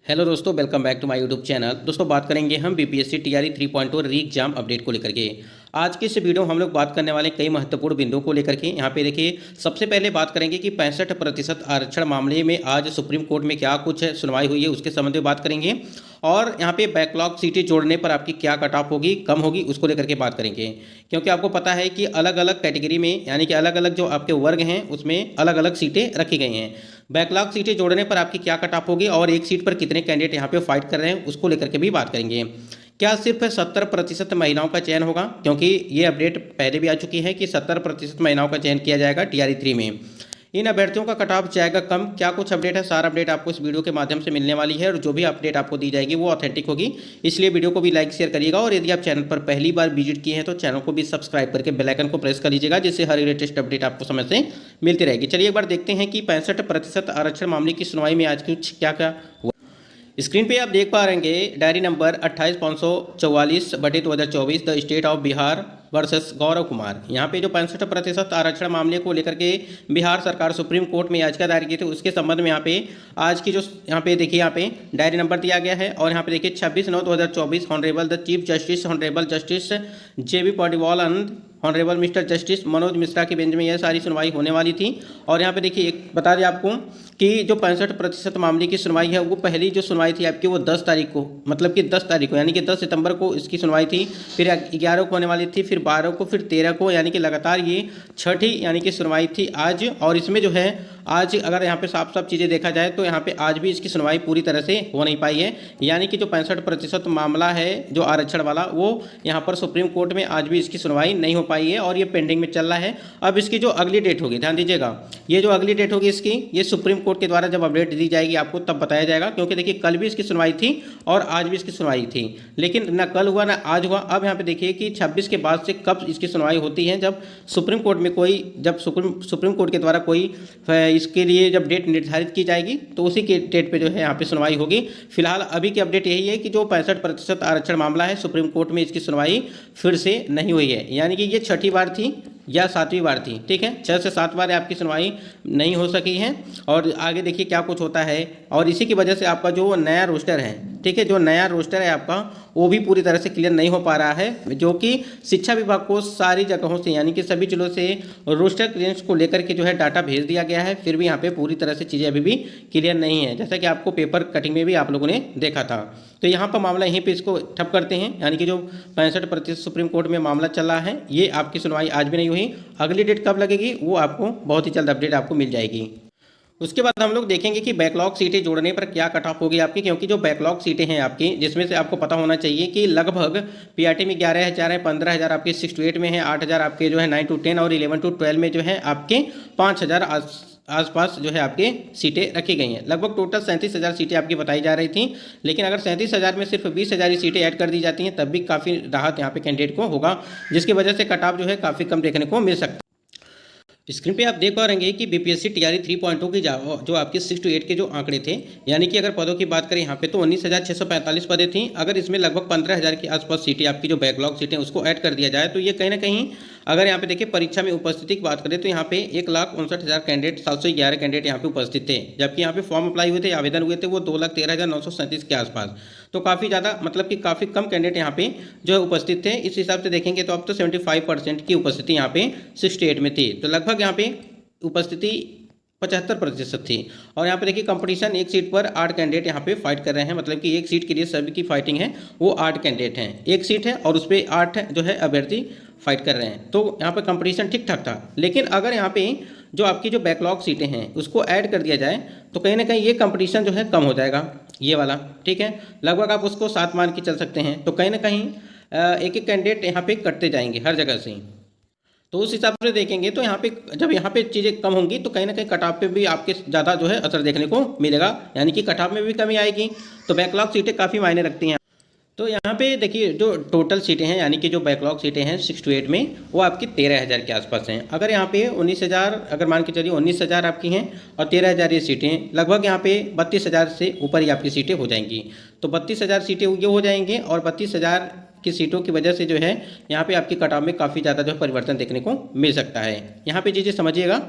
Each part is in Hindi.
हेलो दोस्तों, welcome back to my YouTube channel. दोस्तों बात करेंगे हम बीपीएससी टीआरई 3.0 री एग्जाम अपडेट को लेकर के। आज के इस वीडियो में हम लोग बात करने वाले कई महत्वपूर्ण बिंदुओं को लेकर के। यहाँ पे देखिए, सबसे पहले बात करेंगे कि 65% आरक्षण मामले में आज सुप्रीम कोर्ट में क्या कुछ सुनवाई हुई है, उसके संबंध में बात करेंगे। और यहाँ पे बैकलॉग सीटें जोड़ने पर आपकी क्या कट ऑफ होगी, कम होगी, उसको लेकर के बात करेंगे। क्योंकि आपको पता है कि अलग अलग कैटेगरी में, यानी कि अलग अलग जो आपके वर्ग हैं उसमें अलग अलग सीटें रखी गई हैं। बैकलॉग सीटें जोड़ने पर आपकी क्या कट ऑफ होगी और एक सीट पर कितने कैंडिडेट यहाँ पे फाइट कर रहे हैं, उसको लेकर के भी बात करेंगे। क्या सिर्फ 70% महिलाओं का चयन होगा, क्योंकि ये अपडेट पहले भी आ चुकी है कि 70% महिलाओं का चयन किया जाएगा टीआरई 3 में। इन अभ्यर्थियों का कट ऑफ जाएगा कम। क्या कुछ अपडेट है, सारा अपडेट आपको इस वीडियो के माध्यम से मिलने वाली है और जो भी अपडेट आपको दी जाएगी वो ऑथेंटिक होगी। इसलिए वीडियो को भी लाइक शेयर करिएगा और यदि आप चैनल पर पहली बार विजिट किए हैं तो चैनल को भी सब्सक्राइब करके बेल आइकन को प्रेस कर लीजिएगा, जिससे हर लेटेस्ट अपडेट आपको समय से मिलती रहेगी। चलिए एक बार देखते हैं कि 65% आरक्षण मामले की सुनवाई में आज कुछ क्या क्या हुआ। स्क्रीन पे आप देख पा रहे हैं diary number 28,544/2024 the state of Bihar versus Gaurav Kumar. यहाँ पे जो 65% आरक्षण मामले को लेकर के बिहार सरकार सुप्रीम कोर्ट में याचिका दायर की थी, उसके संबंध में यहाँ पे आज की जो यहाँ पे देखिए, यहाँ पे डायरी नंबर दिया गया है और यहाँ पे देखिए 26/9/2024 honourable the chief justice honourable justice JB Paliwal and honourable mister justice Manoj Mishra की बेंच में यह सारी सुनवाई होने वाली थी। और यहाँ पे देखिए, एक बता दें आपको कि जो 65% मामले की सुनवाई है वो पहली जो सुनवाई थी आपकी वो 10 तारीख को, मतलब कि 10 तारीख को यानी कि 10 सितंबर को इसकी सुनवाई थी। फिर 11 को होने वाली थी, फिर 12 को, फिर 13 को, यानी कि लगातार ये छठी यानी कि सुनवाई थी आज। और इसमें जो है आज अगर यहाँ पे साफ साफ चीज़ें देखा जाए तो यहाँ पे आज भी इसकी सुनवाई पूरी तरह से हो नहीं पाई है। यानी कि जो 65% मामला है जो आरक्षण वाला, वो यहाँ पर सुप्रीम कोर्ट में आज भी इसकी सुनवाई नहीं हो पाई है और ये पेंडिंग में चल रहा है। अब इसकी जो अगली डेट होगी, ध्यान दीजिएगा, ये जो अगली डेट होगी इसकी, ये सुप्रीम कोर्ट के द्वारा जब अपडेट दी जाएगी आपको तब बताया जाएगा। क्योंकि देखिए, कल भी इसकी सुनवाई थी और आज भी इसकी सुनवाई थी, लेकिन ना कल हुआ ना आज हुआ। अब यहाँ पे देखिए कि 26 के बाद से कब इसकी सुनवाई होती है, जब सुप्रीम कोर्ट में कोई, जब सुप्रीम कोर्ट के द्वारा कोई इसके लिए जब डेट निर्धारित की जाएगी तो उसी के डेट पे जो है यहाँ पे सुनवाई होगी। फिलहाल अभी की अपडेट यही है कि जो 65% आरक्षण मामला है सुप्रीम कोर्ट में इसकी सुनवाई फिर से नहीं हुई है। यानी कि ये छठी बार थी या 7वीं बार थी, ठीक है, 6 से 7 बार आपकी सुनवाई नहीं हो सकी है। और आगे देखिए क्या कुछ होता है। और इसी की वजह से आपका जो नया रोस्टर है, ठीक है, जो नया रोस्टर है आपका वो भी पूरी तरह से क्लियर नहीं हो पा रहा है, जो कि शिक्षा विभाग को सारी जगहों से, यानी कि सभी जिलों से रोस्टर क्लियरेंस को लेकर के जो है डाटा भेज दिया गया है। फिर भी यहाँ पे पूरी तरह से चीज़ें अभी भी क्लियर नहीं है, जैसा कि आपको पेपर कटिंग में भी आप लोगों ने देखा था। तो यहाँ पर मामला यहीं पे इसको ठप करते हैं। यानी कि जो 65% सुप्रीम कोर्ट में मामला चल रहा है, ये आपकी सुनवाई आज भी नहीं हुई। अगली डेट कब लगेगी वो आपको बहुत ही जल्द अपडेट आपको मिल जाएगी। उसके बाद हम लोग देखेंगे कि बैकलॉग सीटें जोड़ने पर क्या कट ऑफ होगी आपकी। क्योंकि जो बैकलॉग सीटें हैं आपकी, जिसमें से आपको पता होना चाहिए कि लगभग पीआरटी में 11,000 है, 15,000 आपके 6 to 8 में है, 8,000 आपके जो है 9 to 10 और 11 to 12 में जो है आपके 5,000 आसपास जो है आपके सीटें रखी गई हैं। लगभग टोटल 37,000 सीटें आपकी बताई जा रही थी, लेकिन अगर 37,000 में सिर्फ 20,000 ही सीटें ऐड कर दी जाती हैं तब भी काफ़ी राहत यहाँ पे कैंडिडेट को होगा, जिसकी वजह से कट ऑफ जो है काफ़ी कम देखने को मिल सकता है। स्क्रीन पे आप देख पा रहे हैं कि बीपीएससी टीआरई 3.0 की जो आपके 6 to 8 के जो आंकड़े थे, यानी कि अगर पदों की बात करें यहाँ पे तो 19,645 पदें थी। अगर इसमें लगभग 15,000 के आसपास सीटें आपकी जो बैकलॉग सीटें उसको ऐड कर दिया जाए तो ये कहीं ना कहीं, अगर यहाँ पे देखिए परीक्षा में उपस्थिति की बात करें तो यहाँ पे 1,59,000 कैंडिडेट, 711 कैंडिडेट यहाँ पे उपस्थित थे। जबकि यहाँ पे फॉर्म अप्लाई हुए थे, आवेदन हुए थे वो 2,13,937 के आसपास। तो काफ़ी ज़्यादा, मतलब कि काफ़ी कम कैंडिडेट यहाँ पे जो है उपस्थित थे। इस हिसाब से देखेंगे तो अब तो 75% की उपस्थिति यहाँ पे 68 में थी। तो लगभग यहाँ पे उपस्थिति 75% थी। और यहाँ पे देखिए कंपटीशन, एक सीट पर 8 कैंडिडेट यहाँ पे फाइट कर रहे हैं, मतलब कि एक सीट के लिए सभी की फाइटिंग है वो 8 कैंडिडेट हैं। एक सीट है और उस पर 8 जो है अभ्यर्थी फाइट कर रहे हैं। तो यहाँ पे कंपटीशन ठीक ठाक था। लेकिन अगर यहाँ पे जो आपकी जो बैकलॉग सीटें हैं उसको ऐड कर दिया जाए तो कहीं ना कहीं ये कंपटीशन जो है कम हो जाएगा, ये वाला, ठीक है। लगभग आप उसको 7 मान के चल सकते हैं। तो कहीं ना कहीं एक एक कैंडिडेट यहाँ पे कटते जाएंगे हर जगह से। तो उस हिसाब से देखेंगे तो यहाँ पे जब यहाँ पे चीज़ें कम होंगी तो कहीं ना कहीं कटऑफ पे भी आपके ज़्यादा जो है असर देखने को मिलेगा, यानी कि कटऑफ में भी कमी आएगी। तो बैकलॉग सीटें काफ़ी मायने रखती हैं। तो यहाँ पे देखिए जो टोटल सीटें हैं, यानी कि जो बैकलॉग सीटें हैं 6 to 8 में, वो आपकी 13,000 के आसपास हैं। अगर यहाँ पे 19,000, अगर मान के चलिए 19,000 आपकी हैं और 13,000 ये सीटें, लगभग यहाँ पे 32,000 से ऊपर ही आपकी सीटें हो जाएंगी। तो 32,000 सीटें ये हो जाएंगे और 32,000 की सीटों की वजह से जो है यहाँ पे आपकी कट ऑफ में काफ़ी ज़्यादा जो है परिवर्तन देखने को मिल सकता है। यहाँ पे चीज़ें समझिएगा।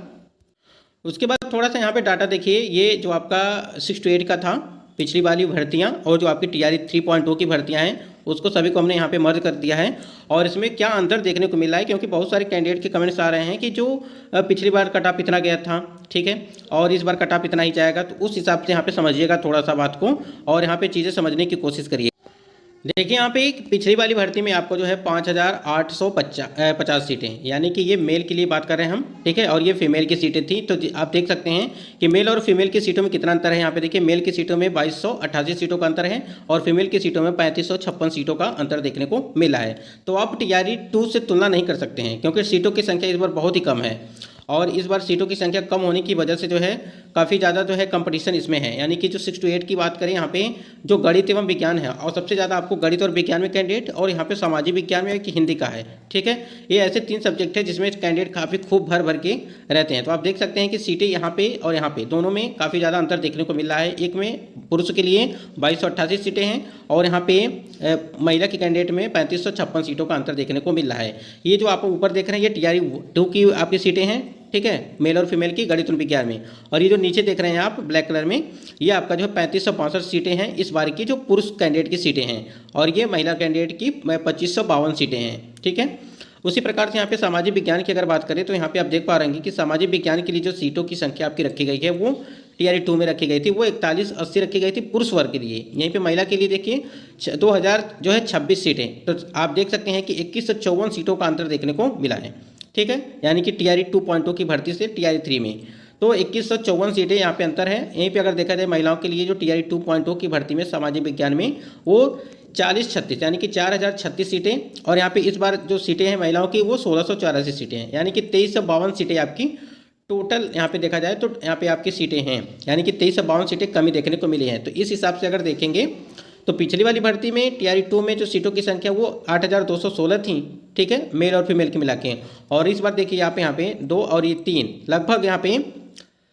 उसके बाद थोड़ा सा यहाँ पे डाटा देखिए, ये जो आपका 6 to 8 का था पिछली वाली भर्तियाँ और जो आपकी TRE 3.0 की भर्तियाँ हैं उसको सभी को हमने यहाँ पे मर्ज कर दिया है। और इसमें क्या अंतर देखने को मिला है, क्योंकि बहुत सारे कैंडिडेट के कमेंट्स आ रहे हैं कि जो पिछली बार कट ऑफ इतना गया था, ठीक है, और इस बार कट ऑफ इतना ही जाएगा, तो उस हिसाब से यहाँ पे समझिएगा थोड़ा सा बात को और यहाँ पे चीज़ें समझने की कोशिश करिए। देखिए यहाँ पे पिछली वाली भर्ती में आपको जो है 5850 सीटें, यानी कि ये मेल के लिए बात कर रहे हैं हम, ठीक है, और ये फीमेल की सीटें थी। तो आप देख सकते हैं कि मेल और फीमेल की सीटों में कितना अंतर है। यहाँ पे देखिए मेल की सीटों में 2288 सीटों का अंतर है और फीमेल की सीटों में 3556 सीटों का अंतर देखने को मिला है। तो आप TRE 2 से तुलना नहीं कर सकते हैं, क्योंकि सीटों की संख्या इस बार बहुत ही कम है और इस बार सीटों की संख्या कम होने की वजह से जो है काफ़ी ज़्यादा जो है कंपटीशन इसमें है। यानी कि जो 6 to 8 की बात करें यहाँ पे जो गणित एवं विज्ञान है, और सबसे ज़्यादा आपको गणित और विज्ञान में कैंडिडेट, और यहाँ पे सामाजिक विज्ञान में कि हिंदी का है, ठीक है। ये ऐसे 3 सब्जेक्ट है जिसमें कैंडिडेट काफ़ी खूब भर भर के रहते हैं। तो आप देख सकते हैं कि सीटें यहाँ पे और यहाँ पे दोनों में काफ़ी ज़्यादा अंतर देखने को मिल रहा है। एक में पुरुष के लिए 2288 सीटें हैं और यहाँ पे महिला के कैंडिडेट में 3556 सीटों का अंतर देखने को मिल रहा है। ये जो आप ऊपर देख रहे हैं ये TRE 2 की आपकी सीटें हैं, ठीक है, मेल और फीमेल की गणित और विज्ञान में। और ये जो नीचे देख रहे हैं आप ब्लैक कलर में, ये आपका जो है 3562 सीटें हैं इस बार की, जो पुरुष कैंडिडेट की सीटें हैं, और ये महिला कैंडिडेट की 2552 सीटें हैं, ठीक है। उसी प्रकार से यहाँ पे सामाजिक विज्ञान की अगर बात करें तो यहाँ पे आप देख पा रहे हैं कि सामाजिक विज्ञान के लिए जो सीटों की संख्या आपकी रखी गई है वो TRE 2 में रखी गई थी, वो 4180 रखी गई थी पुरुष वर्ग के लिए। यहीं पे महिला के लिए देखिए 2000 जो है 26 सीटें। तो आप देख सकते हैं कि 2154 सीटों का अंतर देखने को मिला है, ठीक है, यानी कि TRE 2.0 की भर्ती से TRE 3 में तो 2154 सीटें यहाँ पे अंतर है। यहीं पे अगर देखा जाए महिलाओं के लिए जो TRE 2.0 की भर्ती में सामाजिक विज्ञान में वो 4036 यानी कि 4036 सीटें, और यहाँ पे इस बार जो सीटें हैं महिलाओं की वो 1684 सीटें हैं, यानी कि 2352 सीटें आपकी टोटल यहाँ पे देखा जाए तो यहाँ पे आपकी सीटें हैं, यानी कि 2352 सीटें कमी देखने को मिली हैं। तो इस हिसाब से अगर देखेंगे तो पिछली वाली भर्ती में TRE 2 में जो सीटों की संख्या वो 8216 थी, ठीक है, मेल और फीमेल की मिला के, और इस बार देखिए यहाँ पे 2 और ये 3 लगभग यहाँ पे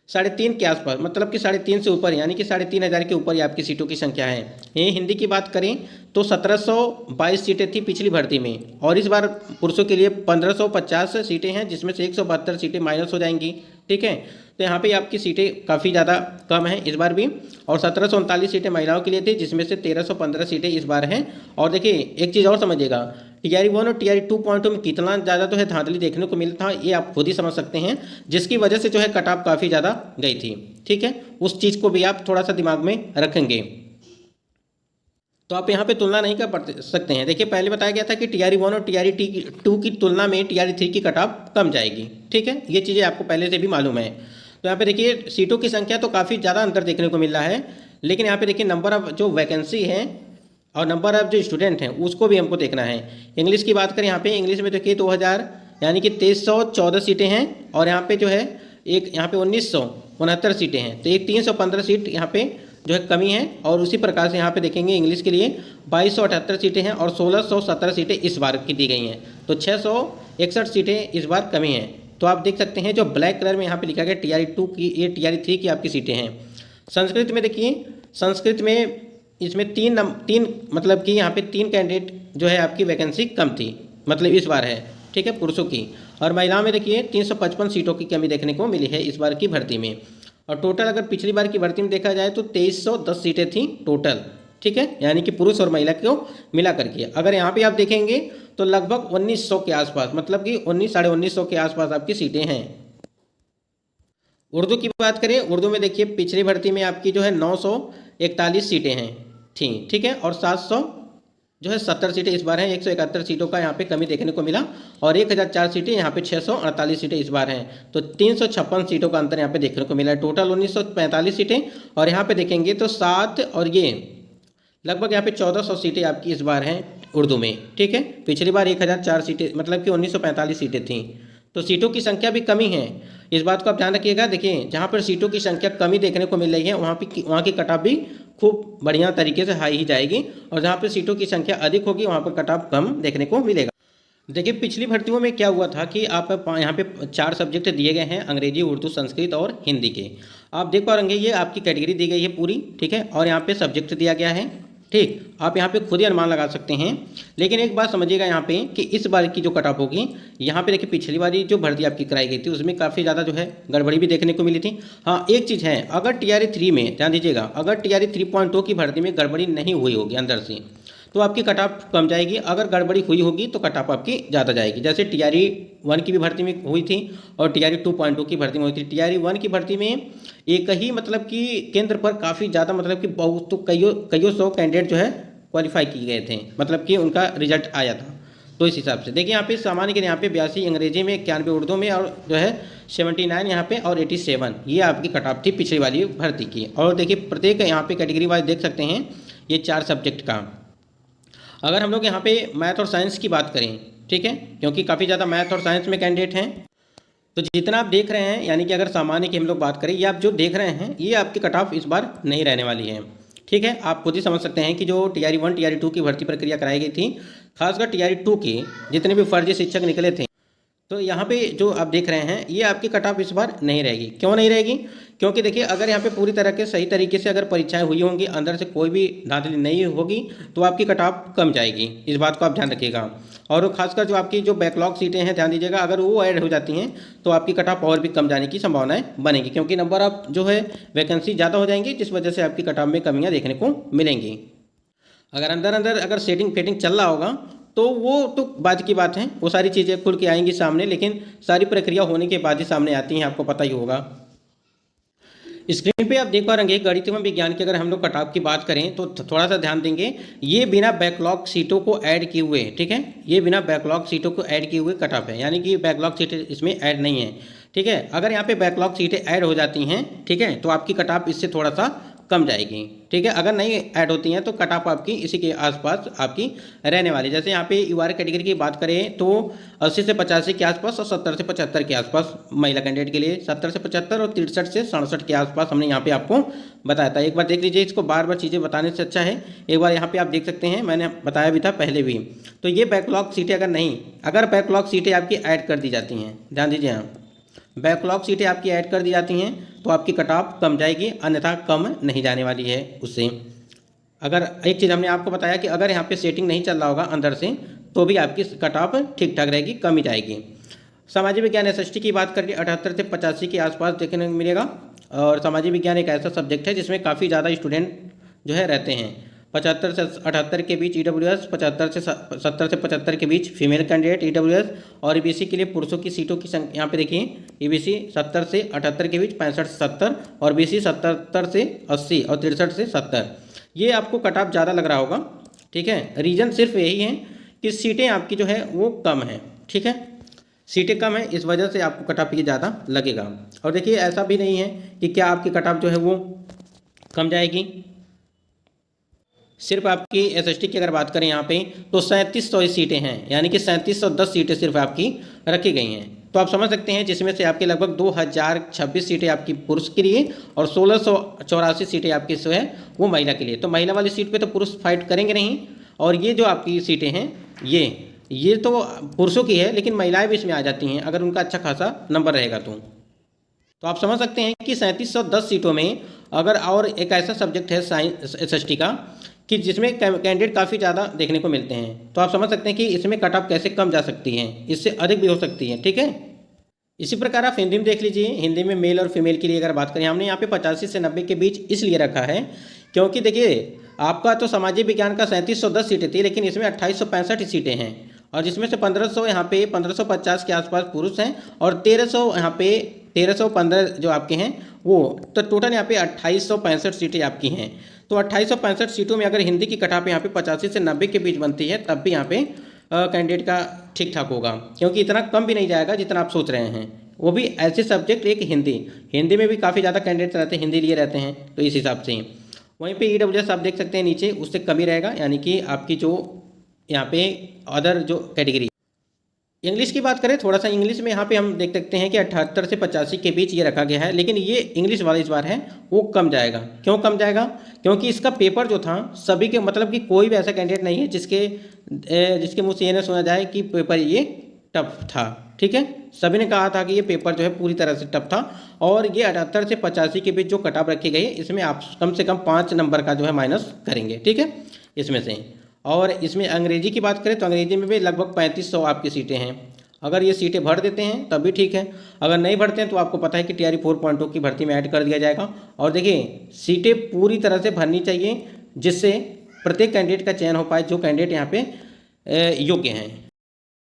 3.5 के आसपास, मतलब कि 3.5 से ऊपर, यानी कि 3500 के ऊपर ही आपकी सीटों की संख्या है। यही हिंदी की बात करें तो 1722 सीटें थी पिछली भर्ती में, और इस बार पुरुषों के लिए 1550 सीटें हैं, जिसमें से 172 सीटें माइनस हो जाएंगी, ठीक है। तो यहाँ पे आपकी सीटें काफ़ी ज़्यादा कम हैं इस बार भी, और 1739 सीटें महिलाओं के लिए थी, जिसमें से 1315 सीटें इस बार हैं। और देखिए एक चीज़ और समझिएगा, TRE 1 और TRE 2.0 में कितना ज़्यादा तो है धांधली देखने को मिलता था, ये आप खुद ही समझ सकते हैं, जिसकी वजह से जो है कट ऑफ काफ़ी ज़्यादा गई थी, ठीक है। उस चीज़ को भी आप थोड़ा सा दिमाग में रखेंगे। तो आप यहाँ पे तुलना नहीं कर सकते हैं। देखिए पहले बताया गया था कि TRE 1 और TRE 2 की तुलना में TRE 3 की कट ऑफ कम जाएगी, ठीक है, ये चीज़ें आपको पहले से भी मालूम है। तो यहाँ पे देखिए सीटों की संख्या तो काफ़ी ज़्यादा अंतर देखने को मिल रहा है, लेकिन यहाँ पे देखिए नंबर ऑफ जो वैकेंसी है और नंबर ऑफ जो स्टूडेंट हैं उसको भी हमको देखना है। इंग्लिश की बात करें यहाँ पे इंग्लिश में देखिए 2000 यानी कि 2314 सीटें हैं, और यहाँ पे जो है एक यहाँ पे 1969 सीटें हैं, तो एक 315 सीट यहाँ पे जो है कमी है। और उसी प्रकार से यहाँ पे देखेंगे इंग्लिश के लिए 2278 सीटें हैं और 1617 सीटें इस बार की दी गई हैं, तो 661 सीटें इस बार कमी हैं। तो आप देख सकते हैं जो ब्लैक कलर में यहाँ पे लिखा गया TRE 2 की, ये TRE 3 की आपकी सीटें हैं। संस्कृत में देखिए, संस्कृत में इसमें तीन मतलब कि यहाँ पे 3 कैंडिडेट जो है आपकी वैकेंसी कम थी, मतलब इस बार है, ठीक है, पुरुषों की। और महिलाओं में देखिए 355 सीटों की कमी देखने को मिली है इस बार की भर्ती में। और टोटल अगर पिछली बार की भर्ती में देखा जाए तो 2310 सीटें थी टोटल, ठीक है, यानी कि पुरुष और महिला को मिला करके। अगर यहाँ पे आप देखेंगे तो लगभग 1900 के आसपास, मतलब कि 1900 के आसपास आपकी सीटें हैं। उर्दू की बात करें, उर्दू में देखिए पिछली भर्ती में आपकी जो है 941 सीटें हैं थी, ठीक है, और 770 सीटें इस बार हैं। 171 सीटों का यहाँ पे कमी देखने को मिला, और 1004 सीटें यहाँ पे 648 सीटें इस बार हैं, तो 356 सीटों का अंतर यहाँ पे देखने को मिला है। टोटल 1945 सीटें, और यहाँ पे देखेंगे तो 7 और ये लगभग यहाँ पे 1400 सीटें आपकी इस बार हैं उर्दू में, ठीक है। पिछली बार 1004 सीटें, मतलब कि 1945 सीटें थीं, तो सीटों की संख्या भी कमी है। इस बात को आप ध्यान रखिएगा। देखिए जहाँ पर सीटों की संख्या कमी देखने को मिल रही है वहाँ की कट ऑफ भी खूब बढ़िया तरीके से हाई ही जाएगी, और जहाँ पर सीटों की संख्या अधिक होगी वहाँ पर कट ऑफ कम देखने को मिलेगा। देखिए पिछली भर्तियों में क्या हुआ था कि आप यहाँ पे 4 सब्जेक्ट दिए गए हैं, अंग्रेजी, उर्दू, संस्कृत और हिंदी के। आप देख पाएंगे ये आपकी कैटेगरी दी गई है पूरी, ठीक है, और यहाँ पे सब्जेक्ट दिया गया है, ठीक, आप यहाँ पे खुद ही अनुमान लगा सकते हैं। लेकिन एक बात समझिएगा यहाँ पे कि इस बार की जो कट ऑफ होगी, यहाँ पे देखिए पिछली बारी जो भर्ती आपकी कराई गई थी उसमें काफ़ी ज़्यादा जो है गड़बड़ी भी देखने को मिली थी। हाँ, एक चीज़ है, अगर TRE 3 में ध्यान दीजिएगा, अगर TRE 3.2 की भर्ती में गड़बड़ी नहीं हुई होगी अंदर से तो आपकी कट ऑफ कम जाएगी, अगर गड़बड़ी हुई होगी तो कट ऑफ आपकी ज़्यादा जाएगी। जैसे TRE 1 की भी भर्ती में हुई थी और TRE 2.2 की भर्ती में हुई थी। TRE 1 की भर्ती में एक ही मतलब कि केंद्र पर काफ़ी ज़्यादा मतलब कि बहुत तो कईयों सौ कैंडिडेट जो है क्वालिफाई किए गए थे, मतलब कि उनका रिजल्ट आया था। तो इस हिसाब से देखिए यहाँ पे सामान्य के यहाँ पे 82 अंग्रेजी में, 91 उर्दू में और जो है 79 यहाँ पे और 87 ये आपकी कट ऑफ थी पिछली वाली भर्ती की। और देखिए प्रत्येक यहाँ पे कैटेगरी वाइज देख सकते हैं ये 4 सब्जेक्ट का। अगर हम लोग यहाँ पे मैथ और साइंस की बात करें, ठीक है, क्योंकि काफ़ी ज़्यादा मैथ और साइंस में कैंडिडेट हैं, तो जितना आप देख रहे हैं यानी कि अगर सामान्य की हम लोग बात करें, ये आप जो देख रहे हैं ये आपकी कट ऑफ इस बार नहीं रहने वाली है। ठीक है, आप खुद ही समझ सकते हैं कि जो TRE 1 TRE 2 की भर्ती प्रक्रिया कराई गई थी, खासकर TRE 2 की जितने भी फर्जी शिक्षक निकले थे, तो यहाँ पे जो आप देख रहे हैं ये आपकी कट ऑफ इस बार नहीं रहेगी। क्यों नहीं रहेगी? क्योंकि देखिए अगर यहाँ पे पूरी तरह के सही तरीके से अगर परीक्षाएं हुई होंगी, अंदर से कोई भी धांधली नहीं होगी, तो आपकी कट ऑफ कम जाएगी। इस बात को आप ध्यान रखिएगा। और खासकर जो आपकी जो बैकलॉग सीटें हैं, ध्यान दीजिएगा, अगर वो ऐड हो जाती हैं तो आपकी कट ऑफ और भी कम जाने की संभावनाएं बनेगी, क्योंकि नंबर ऑफ जो है वैकेंसी ज़्यादा हो जाएंगी, जिस वजह से आपकी कट ऑफ में कमियाँ देखने को मिलेंगी। अगर अंदर अगर सेटिंग फेटिंग चल रहा होगा तो वो तो बाद की बात है, वो सारी चीज़ें खुल के आएंगी सामने, लेकिन सारी प्रक्रिया होने के बाद ही सामने आती हैं, आपको पता ही होगा। स्क्रीन पे आप देख पा रहे हैं गणित एवं विज्ञान की अगर हम लोग कट ऑफ की बात करें तो थोड़ा सा ध्यान देंगे, ये बिना बैकलॉग सीटों को ऐड किए हुए, ठीक है, ये बिना बैकलॉग सीटों को ऐड किए हुए कट ऑफ है, यानी कि बैकलॉग सीटें इसमें ऐड नहीं है। ठीक है, अगर यहाँ पे बैकलॉग सीटें ऐड हो जाती हैं, ठीक है, तो आपकी कट ऑफ इससे थोड़ा सा कम जाएगी। ठीक है, अगर नहीं ऐड होती हैं तो कट ऑफ आपकी इसी के आसपास आपकी रहने वाली। जैसे यहाँ पे UR कैटेगरी की बात करें तो 80 से 85 के आसपास और 70 से 75 के आसपास महिला कैंडिडेट के लिए, 70 से 75 और 63 से 67 के आसपास हमने यहाँ पे आपको बताया था। एक बार देख लीजिए, इसको बार बार चीज़ें बताने से अच्छा है एक बार यहाँ पे आप देख सकते हैं, मैंने बताया भी था पहले भी। तो ये बैकलॉग सीटें अगर बैकलॉग सीटें आपकी ऐड कर दी जाती हैं, ध्यान दीजिए, यहाँ बैकलॉग सीटें आपकी ऐड कर दी जाती हैं तो आपकी कट ऑफ कम जाएगी, अन्यथा कम नहीं जाने वाली है उससे। अगर एक चीज़ हमने आपको बताया कि अगर यहाँ पे सेटिंग नहीं चल रहा होगा अंदर से तो भी आपकी कट ऑफ ठीक ठाक रहेगी, कम ही जाएगी। सामाजिक विज्ञान SST की बात करिए 78 से 85 के आसपास देखने को मिलेगा। और सामाजिक विज्ञान एक ऐसा सब्जेक्ट है जिसमें काफ़ी ज़्यादा स्टूडेंट जो है रहते हैं। 75 से 78 के बीच EWS, 75 से 70 से 75 के बीच फीमेल कैंडिडेट EWS, और EBC के लिए पुरुषों की सीटों की संख्या यहाँ पे देखिए, EBC 70 से 78 के बीच 65 से 70 और BC 77 से 80 और 63 से 70। ये आपको कट ऑफ ज़्यादा लग रहा होगा। ठीक है, रीज़न सिर्फ यही है कि सीटें आपकी जो है वो कम है। ठीक है, सीटें कम है, इस वजह से आपको कट ऑफ ये ज़्यादा लगेगा। और देखिए ऐसा भी नहीं है कि क्या आपकी कट ऑफ जो है वो कम जाएगी। सिर्फ आपकी SST की अगर बात करें यहाँ पे तो 3700 सीटें हैं, यानी कि 3710 सीटें सिर्फ आपकी रखी गई हैं। तो आप समझ सकते हैं जिसमें से आपके लगभग 2026 सीटें आपकी पुरुष के लिए और 1684 सीटें आपकी जो है वो महिला के लिए। तो महिला वाली सीट पे तो पुरुष फाइट करेंगे नहीं, और ये जो आपकी सीटें हैं ये तो पुरुषों की है, लेकिन महिलाएं भी इसमें आ जाती हैं अगर उनका अच्छा खासा नंबर रहेगा तो आप समझ सकते हैं कि 3710 सीटों में अगर और एक ऐसा सब्जेक्ट है साइंस SST का कि जिसमें कैंडिडेट काफ़ी ज़्यादा देखने को मिलते हैं, तो आप समझ सकते हैं कि इसमें कट ऑफ कैसे कम जा सकती है, इससे अधिक भी हो सकती है। ठीक है, इसी प्रकार आप हिंदी में देख लीजिए। हिंदी में मेल और फीमेल के लिए अगर बात करें, हमने यहाँ पे 85 से 90 के बीच इसलिए रखा है क्योंकि देखिए आपका तो सामाजिक विज्ञान का 3710 सीटें थी, लेकिन इसमें 2865 सीटें हैं, और जिसमें से 1500 यहाँ पे 1550 के आसपास पुरुष हैं और 1300 यहाँ पे 1315 जो आपके हैं वो, तो टोटल यहाँ पे 2865 सीटें आपकी हैं। तो 2865 सीटों में अगर हिंदी की कट ऑफ यहाँ पे 85 से 90 के बीच बनती है, तब भी यहाँ पे कैंडिडेट का ठीक ठाक होगा, क्योंकि इतना कम भी नहीं जाएगा जितना आप सोच रहे हैं। वो भी ऐसे सब्जेक्ट एक हिंदी में भी काफ़ी ज़्यादा कैंडिडेट रहते हैं, हिंदी लिए रहते हैं, तो इस हिसाब से। वहीं पे EWS आप देख सकते हैं नीचे, उससे कम ही रहेगा, यानी कि आपकी जो यहाँ पे अदर जो कैटेगरी। इंग्लिश की बात करें, थोड़ा सा इंग्लिश में यहाँ पे हम देख सकते हैं कि 78 से 85 के बीच ये रखा गया है, लेकिन ये इंग्लिश वाला इस बार है वो कम जाएगा। क्यों कम जाएगा? क्योंकि इसका पेपर जो था सभी के, मतलब कि कोई भी ऐसा कैंडिडेट नहीं है जिसके मुँह से ये ना सुना जाए कि पेपर ये टफ था। ठीक है, सभी ने कहा था कि ये पेपर जो है पूरी तरह से टफ था, और ये 78 से 85 के बीच जो कट ऑफ रखी गई है, इसमें आप कम से कम 5 नंबर का जो है माइनस करेंगे। ठीक है, इसमें से। और इसमें अंग्रेजी की बात करें तो अंग्रेजी में भी लगभग 3500 आपकी सीटें हैं। अगर ये सीटें भर देते हैं तब भी ठीक है, अगर नहीं भरते हैं तो आपको पता है कि TRE 4.0 की भर्ती में ऐड कर दिया जाएगा। और देखिए सीटें पूरी तरह से भरनी चाहिए जिससे प्रत्येक कैंडिडेट का चयन हो पाए जो कैंडिडेट यहाँ पे योग्य हैं।